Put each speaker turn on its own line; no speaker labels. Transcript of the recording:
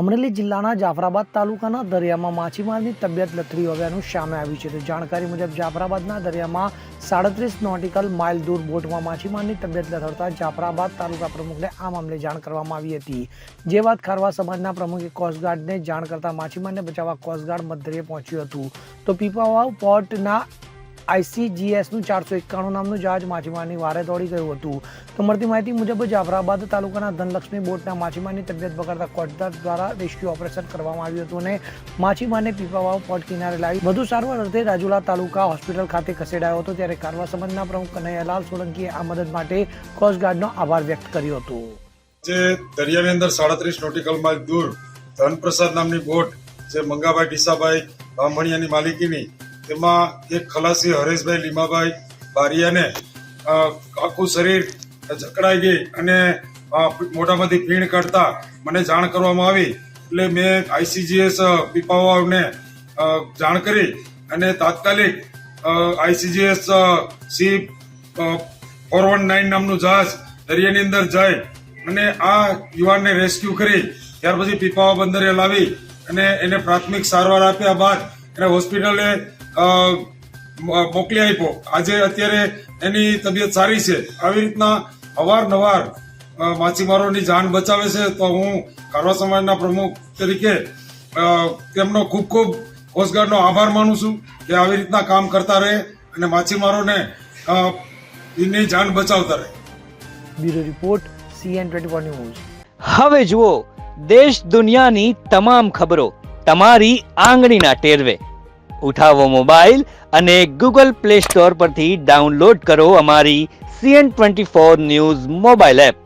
અમરેલી જિલ્લાના જાફરાબાદ તાલુકાના દરિયામાં માછીમારની તબિયત લથડી હોવાનું સામે આવ્યું છે. તો જાણકારી મુજબ જાફરાબાદના દરિયામાં 37 નોટિકલ માઇલ દૂર બોટમાં માછીમારની તબિયત લથડતા જાફરાબાદ તાલુકા પ્રમુખને આ મામલે જાણ કરવામાં આવી હતી. જે વાત ખારવા સમાજના પ્રમુખે કોસ્ટગાર્ડને જાણ કરતા માછીમારને બચાવવા કોસ્ટગાર્ડ મધદરિયે પહોંચ્યું હતું. તો પીપાવાવ પોર્ટના ICGS નું 491 નામનું જહાજ માછીમારની વારે દોડી ગયું હતું. તો મળતી માહિતી મુજબ જાફરાબાદ તાલુકાના ધનલક્ષ્મી બોટના માછીમારની તબિયત બગડતા કોસ્ટગાર્ડ દ્વારા રેસ્ક્યુ ઓપરેશન કરવામાં આવ્યું હતું અને માછીમારને પીપાવાવ પોર્ટ કિનારે લાવી વધુ સારવાર અર્થે રાજુલા તાલુકા હોસ્પિટલ ખાતે ખસેડાયો હતો. ત્યારે કારવા સમાજના પ્રમુખ કનૈયાલાલ સોલંકીએ આ મદદ માટે કોસ્ટગાર્ડનો આભાર વ્યક્ત કર્યો હતો.
જે દરિયાની અંદર 37 નોટિકલ માઇલ દૂર ધનપ્રસાદ નામની બોટ જે મંગાભાઈ ડીસાભાઈ બામણિયાની માલિકીની, તેમાં એક ખલાસી હરેશભાઈ લીમાભાઈ બારિયાને આખું શરીર જકડાઈ ગઈ અને મોઢામાંથી ફીણ કાઢતા મને જાણ કરવામાં આવી. એટલે મેં ICGS પીપાવાવને જાણ કરી અને તાત્કાલિક ICGS C419 નામનું જહાજ દરિયાની અંદર જાય અને આ યુવાનને રેસ્ક્યુ કરી ત્યાર પછી પીપાવાવ બંદરે લાવી અને એને પ્રાથમિક સારવાર આપ્યા બાદ એને હોસ્પિટલે મોકલી આપ્યો. આજે અત્યારે એની તબિયત સારી છે. આવી રીતના અવારનવાર માછીમારોની જાન બચાવે છે. તો હું કારવા સમાજના પ્રમુખ તરીકે તેમનો ખૂબ ખૂબ કોસ્ટગાર્ડનો આભાર માનું છું કે આવી રીતના કામ કરતા રહે અને માછીમારોને એની જાન બચાવતા રહે.
Bureau report CN24 news.
હવે જુઓ દેશ દુનિયાની તમામ ખબરો તમારી આંગળીના ટેરવે. ઉઠાવો મોબાઈલ અને Google Play Store પરથી ડાઉનલોડ કરો અમારી CN24 ન્યૂઝ મોબાઈલ એપ.